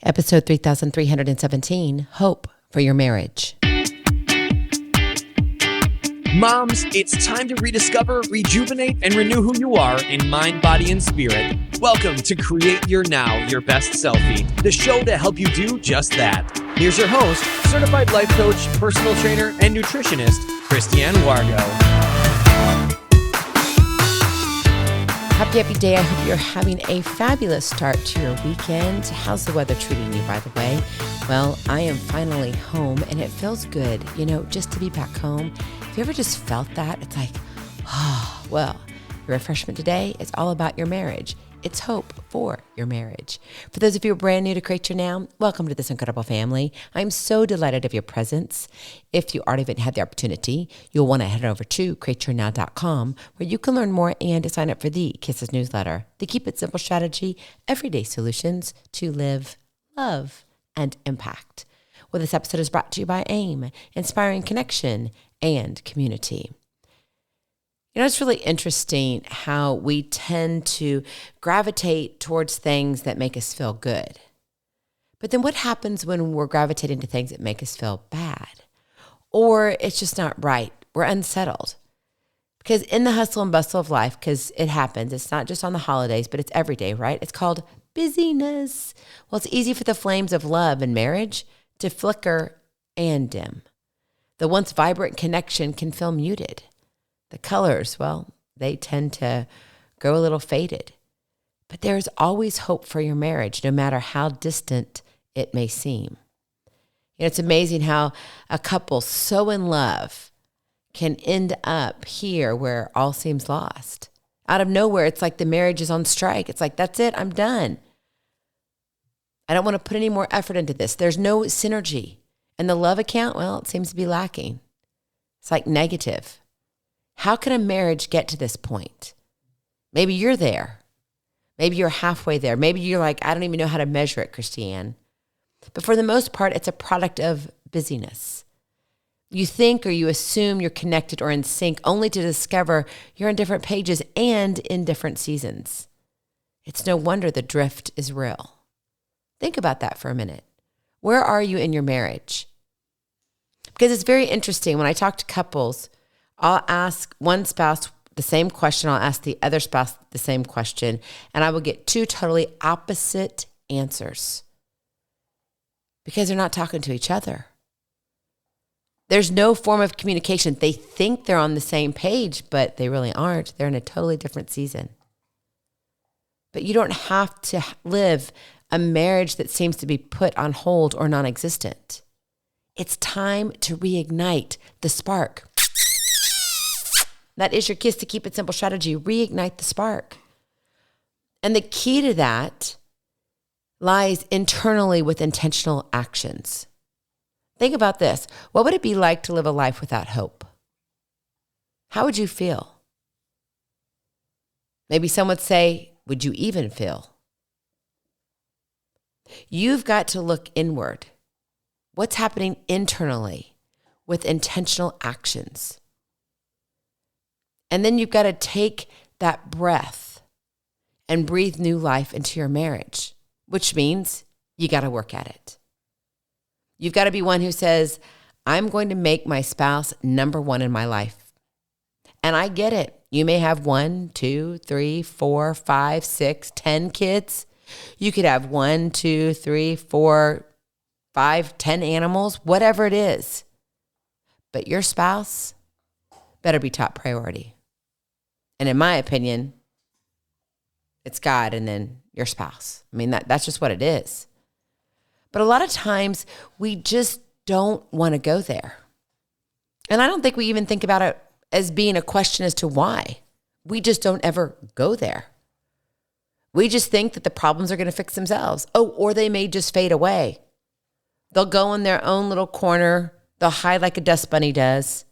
Episode 3317, Hope for Your Marriage. Moms, it's time to rediscover, rejuvenate, and renew who you are in mind, body, and spirit. Welcome to Create Your Now, Your Best Selfie, the show to help you do just that. Here's your host, certified life coach, personal trainer, and nutritionist, Christiane Wargo. Happy day. I hope you're having a fabulous start to your weekend. How's the weather treating you, by the way? Well, I am finally home, and it feels good, just to be back home. Have you ever just felt that? It's like, well, your refreshment today is all about your marriage. It's hope for your marriage. For those of you who are brand new to Create Your Now, welcome to this incredible family. I'm so delighted of your presence. If you already haven't had the opportunity, you'll want to head over to createyournow.com where you can learn more and to sign up for the K.I.S.S newsletter, the Keep It Simple strategy, everyday solutions to live, love, and impact. Well, this episode is brought to you by AIM, inspiring connection and community. It's really interesting how we tend to gravitate towards things that make us feel good. But then what happens when we're gravitating to things that make us feel bad? Or it's just not right. We're unsettled. Because in the hustle and bustle of life, because it happens, it's not just on the holidays, but it's every day, right? It's called busyness. Well, it's easy for the flames of love and marriage to flicker and dim. The once vibrant connection can feel muted. The colors, well, they tend to grow a little faded. But there's always hope for your marriage, no matter how distant it may seem. It's amazing how a couple so in love can end up here where all seems lost. Out of nowhere, it's like the marriage is on strike. It's like, that's it, I'm done. I don't want to put any more effort into this. There's no synergy. And the love account, well, it seems to be lacking. It's like negative. How can a marriage get to this point? Maybe you're there. Maybe you're halfway there. Maybe you're like, I don't even know how to measure it, Christiane. But for the most part, it's a product of busyness. You think or you assume you're connected or in sync only to discover you're on different pages and in different seasons. It's no wonder the drift is real. Think about that for a minute. Where are you in your marriage? Because it's very interesting. When I talk to couples, I'll ask one spouse the same question. I'll ask the other spouse the same question, and I will get two totally opposite answers because they're not talking to each other. There's no form of communication. They think they're on the same page, but they really aren't. They're in a totally different season. But you don't have to live a marriage that seems to be put on hold or non-existent. It's time to reignite the spark. That is your K.I.S.S to Keep It Simple strategy. Reignite the spark. And the key to that lies internally with intentional actions. Think about this. What would it be like to live a life without hope? How would you feel? Maybe some would say, would you even feel? You've got to look inward. What's happening internally with intentional actions? And then you've got to take that breath and breathe new life into your marriage, which means you got to work at it. You've got to be one who says, I'm going to make my spouse number one in my life. And I get it. You may have 1, 2, 3, 4, 5, 6, 10 kids. You could have 1, 2, 3, 4, 5, 10 animals, whatever it is. But your spouse better be top priority. And in my opinion, it's God and then your spouse. I mean, that's just what it is. But a lot of times we just don't want to go there. And I don't think we even think about it as being a question as to why. We just don't ever go there. We just think that the problems are going to fix themselves. Oh, or they may just fade away. They'll go in their own little corner. They'll hide like a dust bunny does.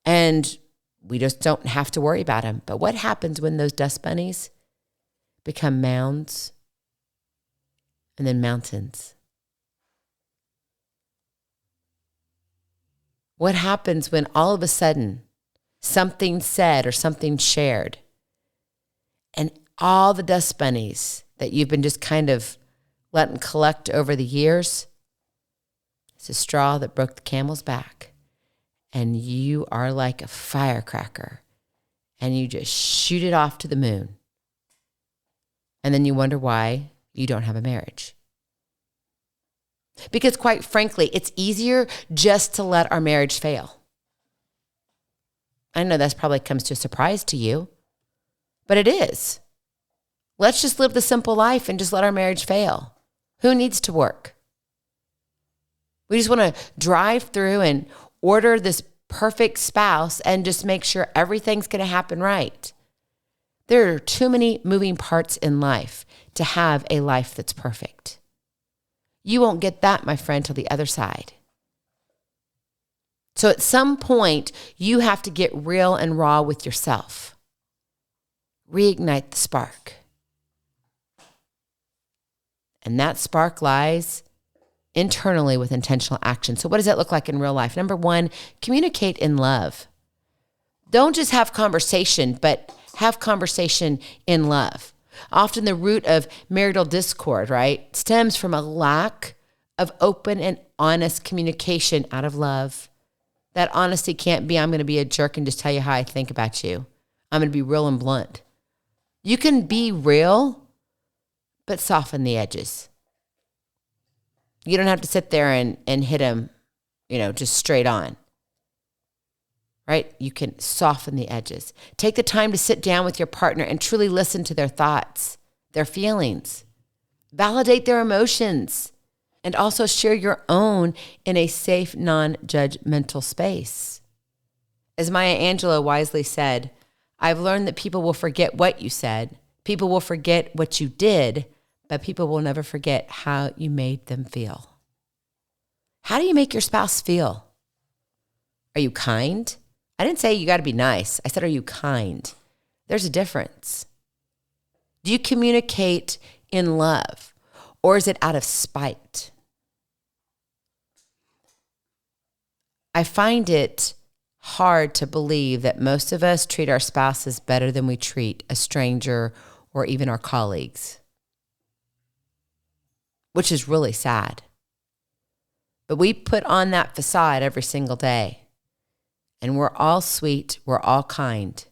And we just don't have to worry about them. But what happens when those dust bunnies become mounds and then mountains? What happens when all of a sudden something said or something shared and all the dust bunnies that you've been just kind of letting collect over the years, it's a straw that broke the camel's back. And you are like a firecracker and you just shoot it off to the moon. And then you wonder why you don't have a marriage. Because quite frankly, it's easier just to let our marriage fail. I know that's probably comes to a surprise to you, but it is. Let's just live the simple life and just let our marriage fail. Who needs to work? We just want to drive through and order this perfect spouse and just make sure everything's going to happen right. There are too many moving parts in life to have a life that's perfect. You won't get that, my friend, till the other side. So at some point, you have to get real and raw with yourself. Reignite the spark. And that spark lies internally with intentional action. So what does that look like in real life? Number one, communicate in love. Don't just have conversation, but have conversation in love. Often the root of marital discord, right, stems from a lack of open and honest communication out of love. That honesty can't be, I'm going to be a jerk and just tell you how I think about you. I'm going to be real and blunt. You can be real, but soften the edges. You don't have to sit there and hit them, just straight on. Right? You can soften the edges. Take the time to sit down with your partner and truly listen to their thoughts, their feelings. Validate their emotions. And also share your own in a safe, non-judgmental space. As Maya Angelou wisely said, I've learned that people will forget what you said, people will forget what you did, but people will never forget how you made them feel. How do you make your spouse feel? Are you kind? I didn't say you got to be nice. I said, are you kind? There's a difference. Do you communicate in love? Or is it out of spite? I find it hard to believe that most of us treat our spouses better than we treat a stranger or even our colleagues, which is really sad. But we put on that facade every single day, and we're all sweet, we're all kind.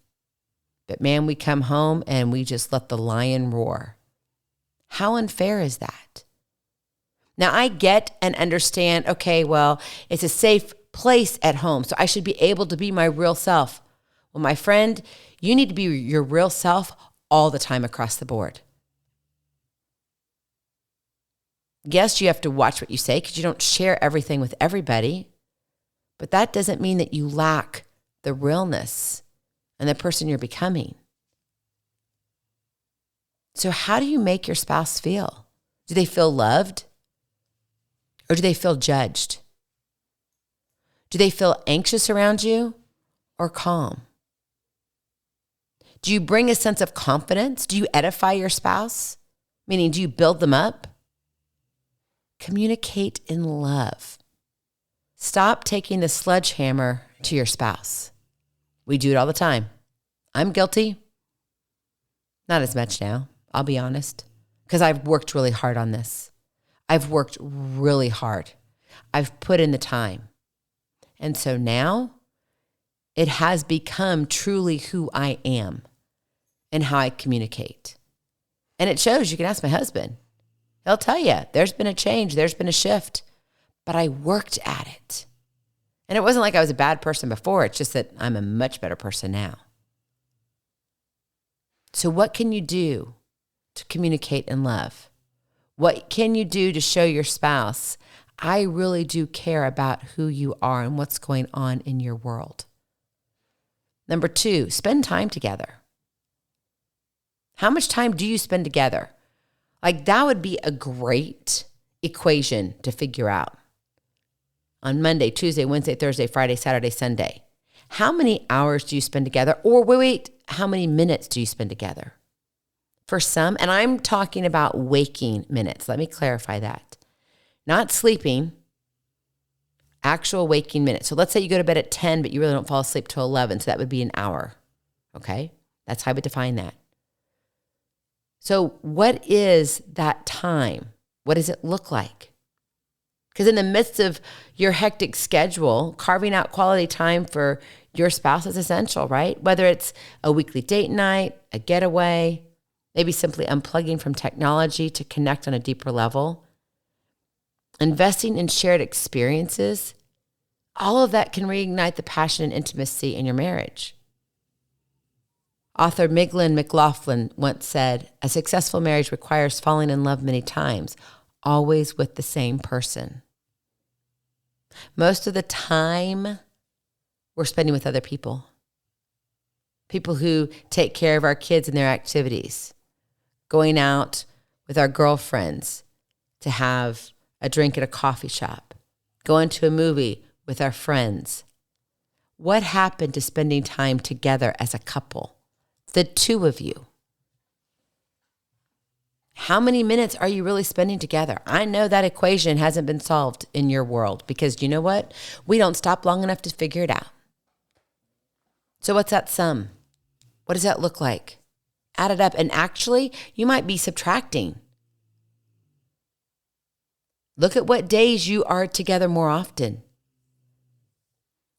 But man, we come home and we just let the lion roar. How unfair is that? Now, I get and understand, okay, well, it's a safe place at home, so I should be able to be my real self. Well, my friend, you need to be your real self all the time across the board. Yes, you have to watch what you say because you don't share everything with everybody, but that doesn't mean that you lack the realness and the person you're becoming. So how do you make your spouse feel? Do they feel loved? Or do they feel judged? Do they feel anxious around you or calm? Do you bring a sense of confidence? Do you edify your spouse? Meaning, do you build them up? Communicate in love. Stop taking the sledgehammer to your spouse. We do it all the time. I'm guilty. Not as much now, I'll be honest, because I've worked really hard on this. I've worked really hard. I've put in the time. And so now it has become truly who I am and how I communicate. And it shows. You can ask my husband. He'll tell you there's been a change. There's been a shift. But I worked at it. And it wasn't like I was a bad person before. It's just that I'm a much better person now. So what can you do to communicate in love? What can you do to show your spouse, I really do care about who you are and what's going on in your world? Number 2, spend time together. How much time do you spend together? Like, that would be a great equation to figure out. On Monday, Tuesday, Wednesday, Thursday, Friday, Saturday, Sunday. How many hours do you spend together? Or wait, how many minutes do you spend together? For some, and I'm talking about waking minutes. Let me clarify that. Not sleeping, actual waking minutes. So let's say you go to bed at 10, but you really don't fall asleep till 11. So that would be an hour. Okay? That's how I would define that. So what is that time? What does it look like? Because in the midst of your hectic schedule, carving out quality time for your spouse is essential, right? Whether it's a weekly date night, a getaway, maybe simply unplugging from technology to connect on a deeper level, investing in shared experiences, all of that can reignite the passion and intimacy in your marriage. Author Miglin McLaughlin once said, "A successful marriage requires falling in love many times, always with the same person." Most of the time, we're spending with other people. People who take care of our kids and their activities, going out with our girlfriends to have a drink at a coffee shop, going to a movie with our friends. What happened to spending time together as a couple, the two of you? How many minutes are you really spending together? I know that equation hasn't been solved in your world because you know what? We don't stop long enough to figure it out. So what's that sum? What does that look like? Add it up. And actually, you might be subtracting. Look at what days you are together more often.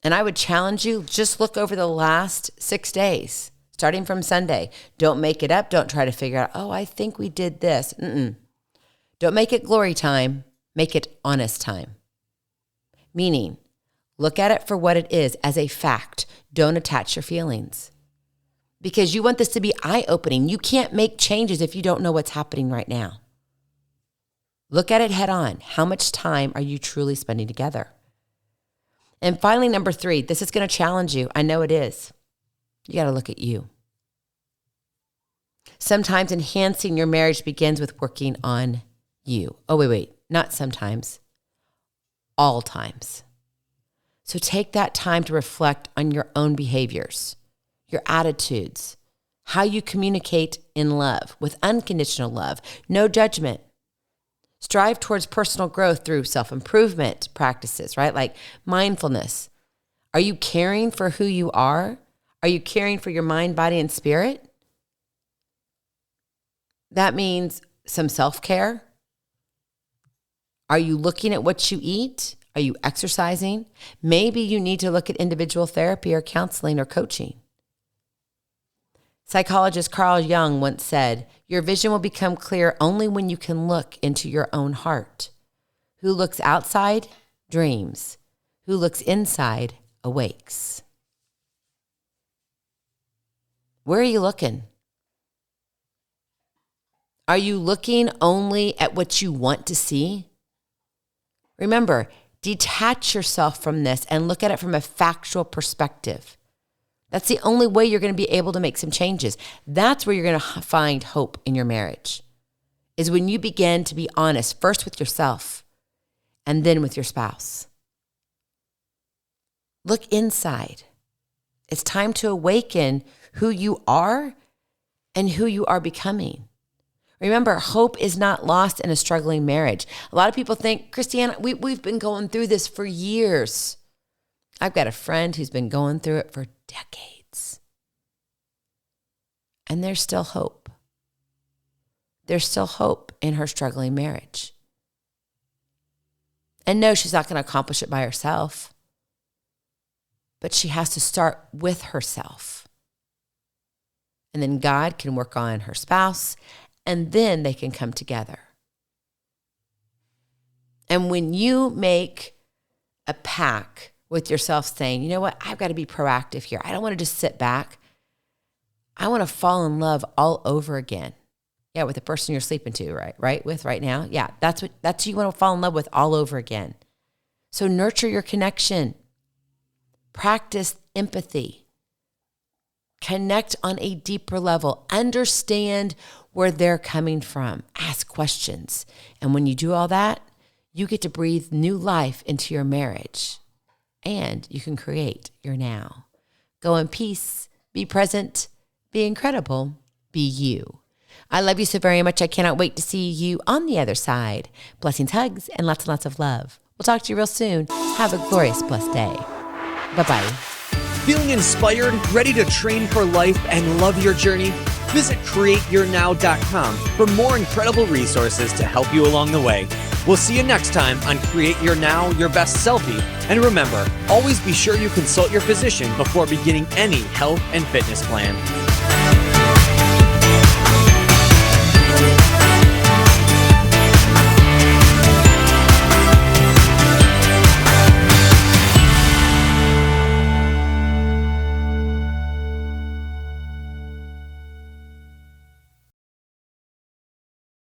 And I would challenge you, just look over the last 6 days. Starting from Sunday. Don't make it up. Don't try to figure out, I think we did this. Don't make it glory time. Make it honest time. Meaning, look at it for what it is as a fact. Don't attach your feelings. Because you want this to be eye-opening. You can't make changes if you don't know what's happening right now. Look at it head on. How much time are you truly spending together? And finally, number 3, this is going to challenge you. I know it is. You got to look at you. Sometimes enhancing your marriage begins with working on you. Oh, wait. Not sometimes. All times. So take that time to reflect on your own behaviors, your attitudes, how you communicate in love, with unconditional love, no judgment. Strive towards personal growth through self-improvement practices, right? Like mindfulness. Are you caring for who you are? Are you caring for your mind, body, and spirit? That means some self-care. Are you looking at what you eat? Are you exercising? Maybe you need to look at individual therapy or counseling or coaching. Psychologist Carl Jung once said, "Your vision will become clear only when you can look into your own heart. Who looks outside dreams. Who looks inside awakes." Where are you looking? Are you looking only at what you want to see? Remember, detach yourself from this and look at it from a factual perspective. That's the only way you're going to be able to make some changes. That's where you're going to find hope in your marriage, is when you begin to be honest, first with yourself and then with your spouse. Look inside. It's time to awaken who you are and who you are becoming. Remember, hope is not lost in a struggling marriage. A lot of people think, Christiana, we've been going through this for years. I've got a friend who's been going through it for decades. And there's still hope. There's still hope in her struggling marriage. And no, she's not going to accomplish it by herself. But she has to start with herself. And then God can work on her spouse, and then they can come together. And when you make a pact with yourself saying, you know what, I've got to be proactive here. I don't want to just sit back. I want to fall in love all over again. Yeah, with the person you're sleeping to, right? With right now. Yeah, that's who you want to fall in love with all over again. So nurture your connection. Practice empathy. Connect on a deeper level. Understand where they're coming from. Ask questions. And when you do all that, you get to breathe new life into your marriage. And you can create your now. Go in peace. Be present. Be incredible. Be you. I love you so very much. I cannot wait to see you on the other side. Blessings, hugs, and lots of love. We'll talk to you real soon. Have a glorious, blessed day. Bye-bye. Feeling inspired, ready to train for life and love your journey? Visit createyournow.com for more incredible resources to help you along the way. We'll see you next time on Create Your Now, Your Best Selfie. And remember, always be sure you consult your physician before beginning any health and fitness plan.